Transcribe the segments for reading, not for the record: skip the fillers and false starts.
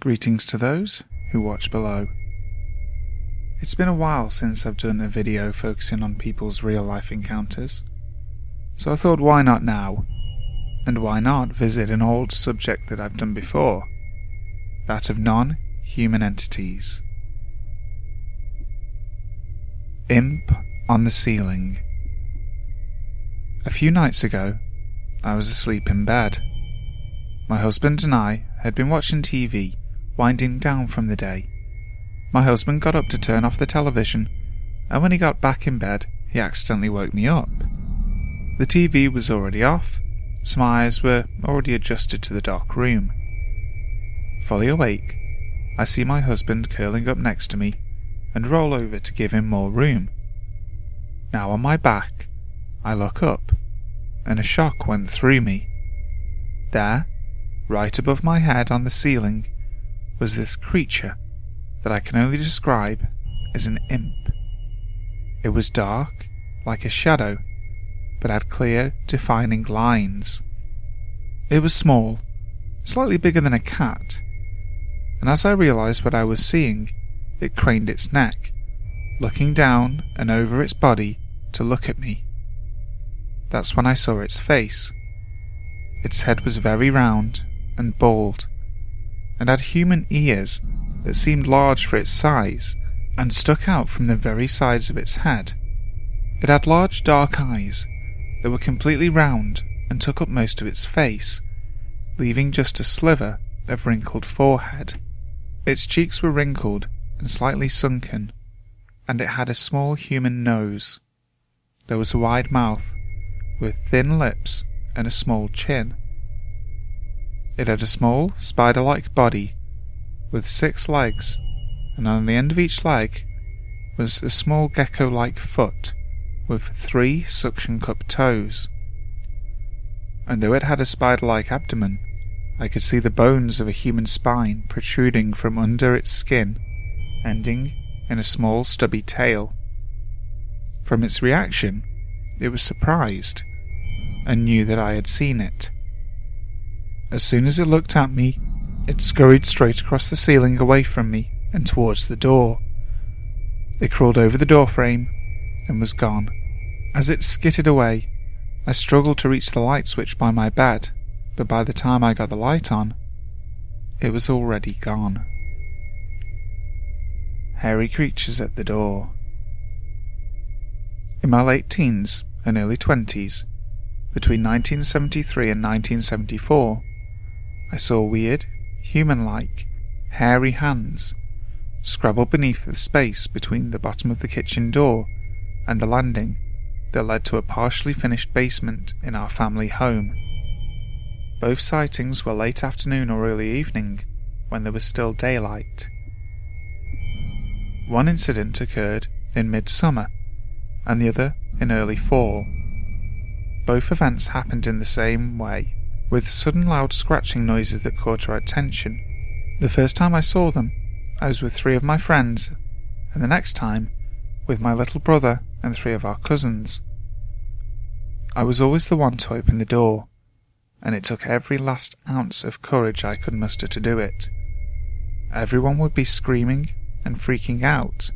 Greetings to those who watch below. It's been a while since I've done a video focusing on people's real-life encounters, so I thought why not now, and why not visit an old subject that I've done before, that of non-human entities. Imp on the ceiling. A few nights ago, I was asleep in bed. My husband and I had been watching TV, winding down from the day. My husband got up to turn off the television, and when he got back in bed, he accidentally woke me up. The TV was already off, so my eyes were already adjusted to the dark room. Fully awake, I see my husband curling up next to me and roll over to give him more room. Now on my back, I look up, and a shock went through me. There, right above my head on the ceiling, was this creature that I can only describe as an imp. It was dark, like a shadow, but had clear, defining lines. It was small, slightly bigger than a cat, and as I realized what I was seeing, it craned its neck, looking down and over its body to look at me. That's when I saw its face. Its head was very round and bald, and had human ears that seemed large for its size and stuck out from the very sides of its head. It had large dark eyes that were completely round and took up most of its face, leaving just a sliver of wrinkled forehead. Its cheeks were wrinkled and slightly sunken, and it had a small human nose. There was a wide mouth with thin lips and a small chin. It had a small, spider-like body with 6 legs, and on the end of each leg was a small gecko-like foot with 3 suction-cup toes. And though it had a spider-like abdomen, I could see the bones of a human spine protruding from under its skin, ending in a small stubby tail. From its reaction, it was surprised, and knew that I had seen it. As soon as it looked at me, it scurried straight across the ceiling away from me and towards the door. It crawled over the doorframe and was gone. As it skittered away, I struggled to reach the light switch by my bed, but by the time I got the light on, it was already gone. Hairy creatures at the door. In my late teens and early 20s, between 1973 and 1974, I saw weird, human-like, hairy hands scrabble beneath the space between the bottom of the kitchen door and the landing that led to a partially finished basement in our family home. Both sightings were late afternoon or early evening, when there was still daylight. One incident occurred in midsummer, and the other in early fall. Both events happened in the same way, with sudden loud scratching noises that caught our attention. The first time I saw them, I was with 3 of my friends, and the next time, with my little brother and 3 of our cousins. I was always the one to open the door, and it took every last ounce of courage I could muster to do it. Everyone would be screaming and freaking out.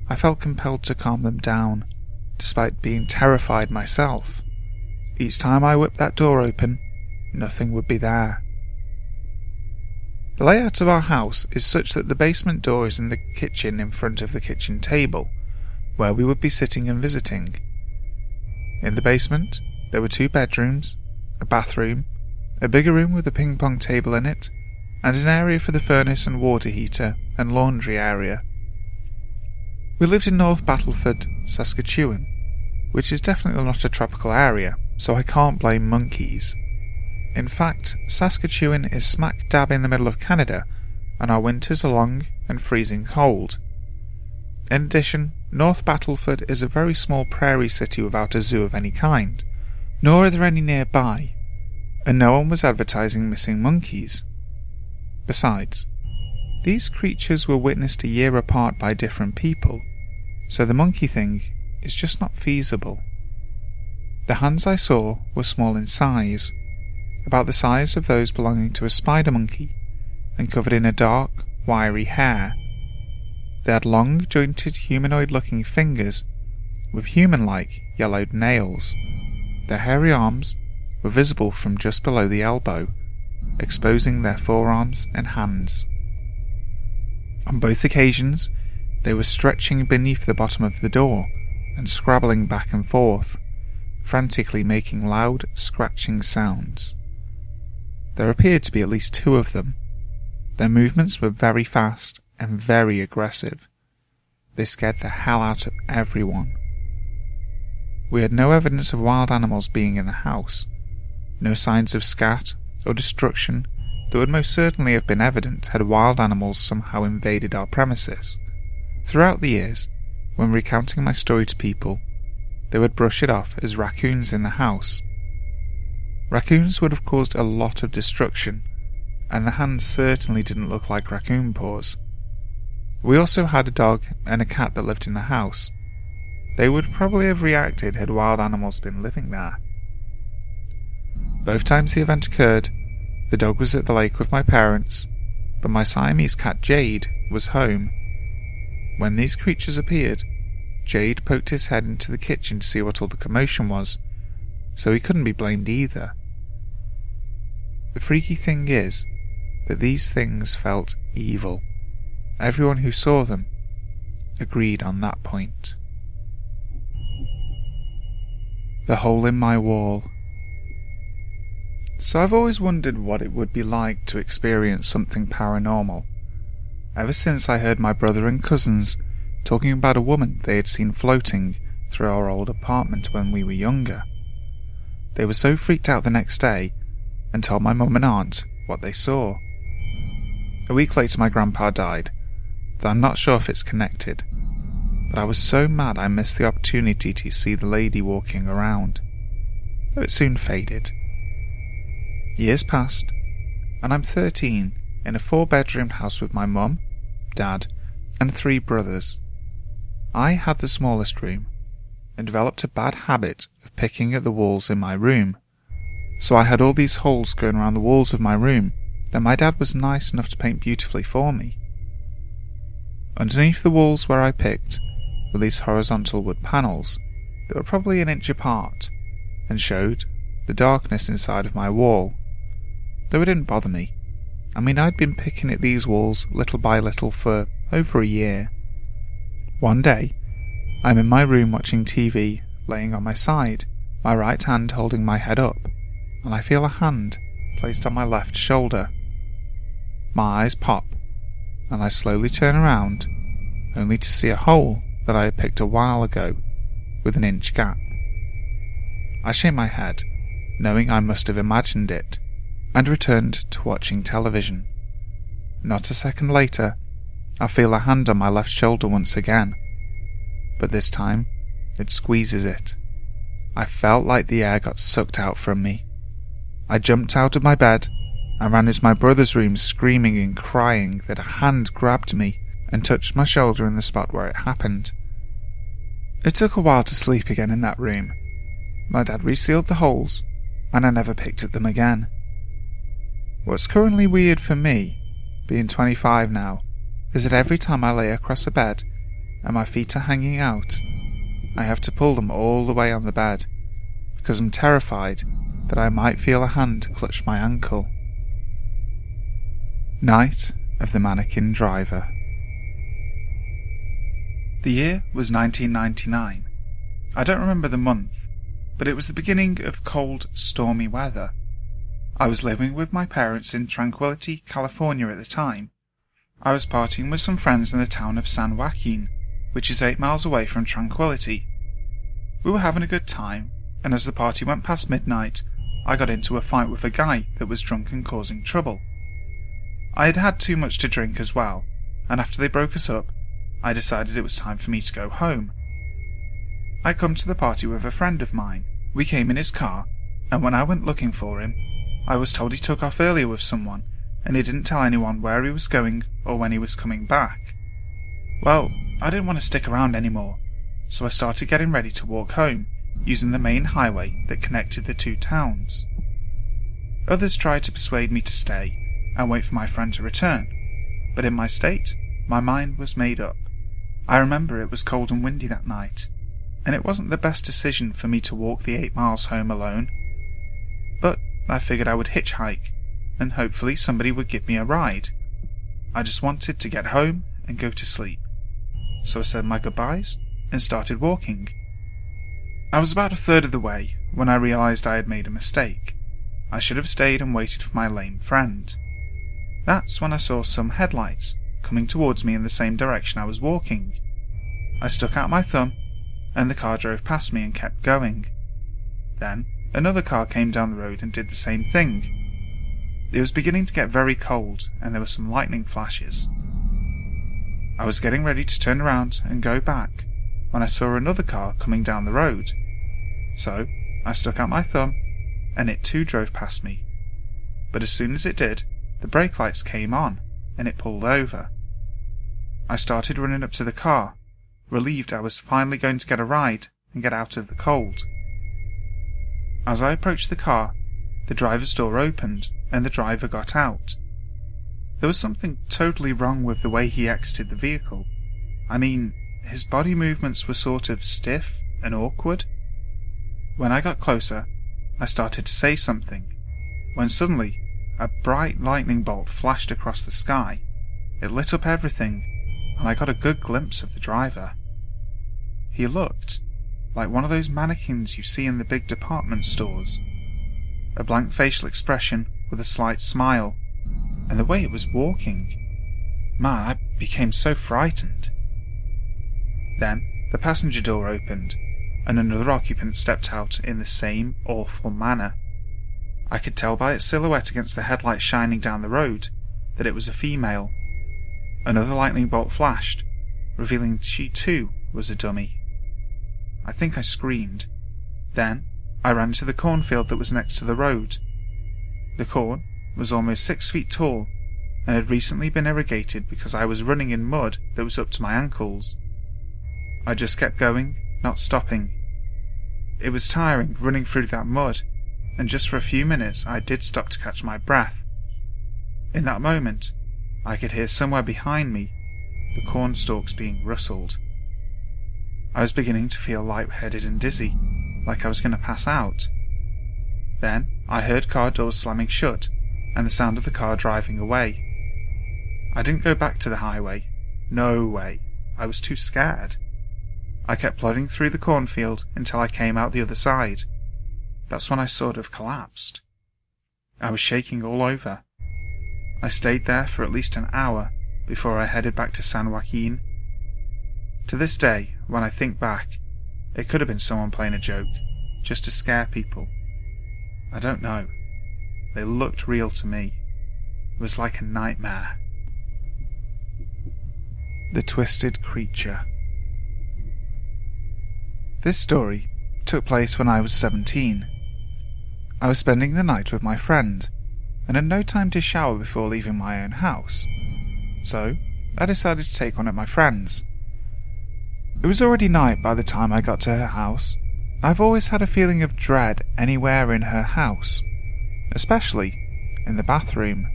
I felt compelled to calm them down, despite being terrified myself. Each time I whipped that door open, nothing would be there. The layout of our house is such that the basement door is in the kitchen in front of the kitchen table, where we would be sitting and visiting. In the basement, there were 2 bedrooms, a bathroom, a bigger room with a ping-pong table in it, and an area for the furnace and water heater and laundry area. We lived in North Battleford, Saskatchewan, which is definitely not a tropical area, so I can't blame monkeys. In fact, Saskatchewan is smack dab in the middle of Canada, and our winters are long and freezing cold. In addition, North Battleford is a very small prairie city without a zoo of any kind, nor are there any nearby, and no one was advertising missing monkeys. Besides, these creatures were witnessed a year apart by different people, so the monkey thing is just not feasible. The hands I saw were small in size, about the size of those belonging to a spider monkey, and covered in a dark, wiry hair. They had long, jointed, humanoid-looking fingers with human-like, yellowed nails. Their hairy arms were visible from just below the elbow, exposing their forearms and hands. On both occasions, they were stretching beneath the bottom of the door and scrabbling back and forth, frantically making loud, scratching sounds. There appeared to be at least 2 of them. Their movements were very fast and very aggressive. They scared the hell out of everyone. We had no evidence of wild animals being in the house, no signs of scat or destruction that would most certainly have been evident had wild animals somehow invaded our premises. Throughout the years, when recounting my story to people, they would brush it off as raccoons in the house. Raccoons would have caused a lot of destruction, and the hands certainly didn't look like raccoon paws. We also had a dog and a cat that lived in the house. They would probably have reacted had wild animals been living there. Both times the event occurred, the dog was at the lake with my parents, but my Siamese cat Jade was home. When these creatures appeared, Jade poked his head into the kitchen to see what all the commotion was, so he couldn't be blamed either. The freaky thing is that these things felt evil. Everyone who saw them agreed on that point. The hole in my wall. So I've always wondered what it would be like to experience something paranormal. Ever since I heard my brother and cousins talking about a woman they had seen floating through our old apartment when we were younger. They were so freaked out the next day and told my mum and aunt what they saw. A week later my grandpa died, though I'm not sure if it's connected, but I was so mad I missed the opportunity to see the lady walking around, though it soon faded. Years passed, and I'm 13 in a 4-bedroom house with my mum, dad, and 3 brothers. I had the smallest room, and developed a bad habit of picking at the walls in my room, so I had all these holes going around the walls of my room that my dad was nice enough to paint beautifully for me. Underneath the walls where I picked were these horizontal wood panels that were probably an inch apart, and showed the darkness inside of my wall, though it didn't bother me. I mean, I'd been picking at these walls little by little for over a year. One day, I'm in my room watching TV, laying on my side, my right hand holding my head up, and I feel a hand placed on my left shoulder. My eyes pop, and I slowly turn around, only to see a hole that I had picked a while ago, with an inch gap. I shake my head, knowing I must have imagined it, and returned to watching television. Not a second later, I feel a hand on my left shoulder once again, but this time it squeezes it. I felt like the air got sucked out from me. I jumped out of my bed and ran into my brother's room screaming and crying that a hand grabbed me and touched my shoulder in the spot where it happened. It took a while to sleep again in that room. My dad resealed the holes, and I never picked at them again. What's currently weird for me, being 25 now, is that every time I lay across a bed and my feet are hanging out, I have to pull them all the way on the bed, because I'm terrified that I might feel a hand clutch my ankle. Night of the Mannequin Driver. The year was 1999. I don't remember the month, but it was the beginning of cold, stormy weather. I was living with my parents in Tranquility, California at the time. I was partying with some friends in the town of San Joaquin, which is 8 miles away from Tranquility. We were having a good time, and as the party went past midnight, I got into a fight with a guy that was drunk and causing trouble. I had had too much to drink as well, and after they broke us up, I decided it was time for me to go home. I come to the party with a friend of mine. We came in his car, and when I went looking for him, I was told he took off earlier with someone, and he didn't tell anyone where he was going or when he was coming back. Well, I didn't want to stick around anymore, so I started getting ready to walk home, using the main highway that connected the 2 towns. Others tried to persuade me to stay, and wait for my friend to return, but in my state, my mind was made up. I remember it was cold and windy that night, and it wasn't the best decision for me to walk the 8 miles home alone. But I figured I would hitchhike, and hopefully somebody would give me a ride. I just wanted to get home and go to sleep. So I said my goodbyes and started walking. I was about a third of the way when I realized I had made a mistake. I should have stayed and waited for my lame friend. That's when I saw some headlights coming towards me in the same direction I was walking. I stuck out my thumb, and the car drove past me and kept going. Then another car came down the road and did the same thing. It was beginning to get very cold, and there were some lightning flashes. I was getting ready to turn around and go back when I saw another car coming down the road. So I stuck out my thumb, and it too drove past me. But as soon as it did, the brake lights came on, and it pulled over. I started running up to the car, relieved I was finally going to get a ride and get out of the cold. As I approached the car, the driver's door opened, and the driver got out. There was something totally wrong with the way he exited the vehicle. I mean, his body movements were sort of stiff and awkward. When I got closer, I started to say something, when suddenly a bright lightning bolt flashed across the sky. It lit up everything, and I got a good glimpse of the driver. He looked like one of those mannequins you see in the big department stores. A blank facial expression with a slight smile, and the way it was walking. Man, I became so frightened. Then the passenger door opened, and another occupant stepped out in the same awful manner. I could tell by its silhouette against the headlights shining down the road that it was a female. Another lightning bolt flashed, revealing she too was a dummy. I think I screamed. Then I ran to the cornfield that was next to the road. The corn was almost 6 feet tall and had recently been irrigated because I was running in mud that was up to my ankles. I just kept going, not stopping. It was tiring running through that mud, and just for a few minutes I did stop to catch my breath. In that moment, I could hear somewhere behind me the corn stalks being rustled. I was beginning to feel lightheaded and dizzy, like I was going to pass out. Then I heard car doors slamming shut and the sound of the car driving away. I didn't go back to the highway. No way. I was too scared. I kept plodding through the cornfield until I came out the other side. That's when I sort of collapsed. I was shaking all over. I stayed there for at least an hour before I headed back to San Joaquin. To this day, when I think back, it could have been someone playing a joke, just to scare people. I don't know. They looked real to me. It was like a nightmare. The Twisted Creature. This story took place when I was 17. I was spending the night with my friend, and had no time to shower before leaving my own house, so I decided to take one at my friend's. It was already night by the time I got to her house. I've always had a feeling of dread anywhere in her house, especially in the bathroom.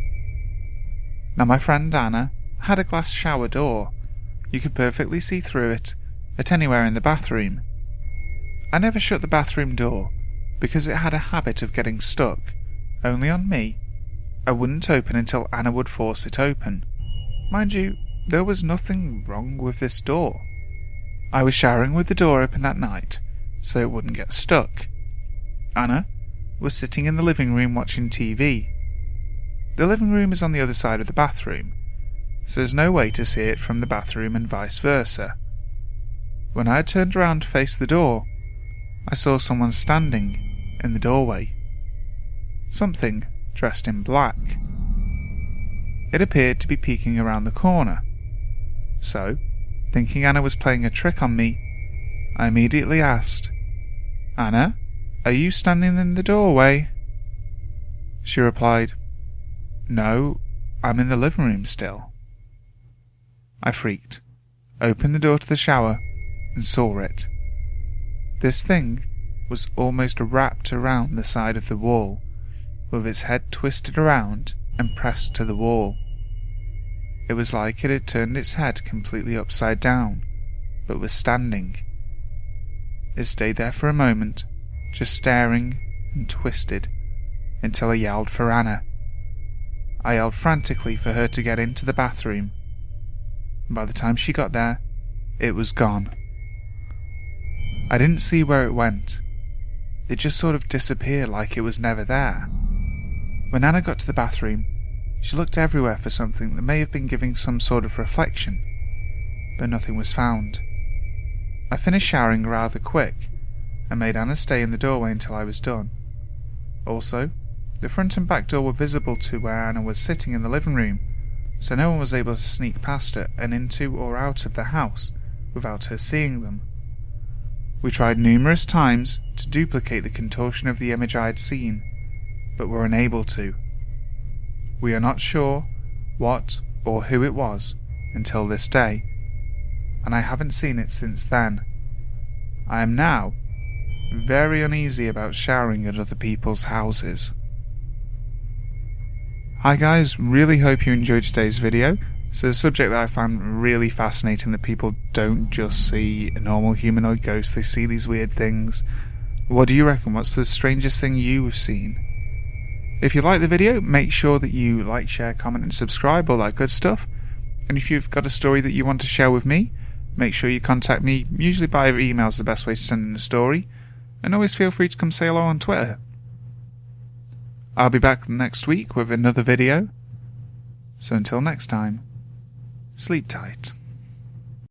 Now my friend Anna had a glass shower door. You could perfectly see through it at anywhere in the bathroom. I never shut the bathroom door because it had a habit of getting stuck, only on me. I wouldn't open until Anna would force it open. Mind you, there was nothing wrong with this door. I was showering with the door open that night, so it wouldn't get stuck. Anna was sitting in the living room watching TV. The living room is on the other side of the bathroom, so there's no way to see it from the bathroom and vice versa. When I had turned around to face the door, I saw someone standing in the doorway. Something dressed in black. It appeared to be peeking around the corner. So, thinking Anna was playing a trick on me, I immediately asked, "Anna, are you standing in the doorway?" She replied, "No, I'm in the living room still." I freaked, opened the door to the shower, and saw it. This thing was almost wrapped around the side of the wall, with its head twisted around and pressed to the wall. It was like it had turned its head completely upside down, but was standing. It stayed there for a moment, just staring and twisted, until I yelled for Anna. I yelled frantically for her to get into the bathroom. By the time she got there, it was gone. I didn't see where it went. It just sort of disappeared like it was never there. When Anna got to the bathroom, she looked everywhere for something that may have been giving some sort of reflection, but nothing was found. I finished showering rather quick, and made Anna stay in the doorway until I was done. Also, the front and back door were visible to where Anna was sitting in the living room, so no one was able to sneak past her and into or out of the house without her seeing them. We tried numerous times to duplicate the contortion of the image I had seen, but were unable to. We are not sure what or who it was until this day, and I haven't seen it since then. I am now very uneasy about showering at other people's houses. Hi guys, really hope you enjoyed today's video. It's a subject that I find really fascinating, that people don't just see a normal humanoid ghost, they see these weird things. What do you reckon? What's the strangest thing you've seen? If you like the video, make sure that you like, share, comment and subscribe, all that good stuff. And if you've got a story that you want to share with me, make sure you contact me. Usually by email is the best way to send in a story. And always feel free to come say hello on Twitter. I'll be back next week with another video. So until next time, sleep tight.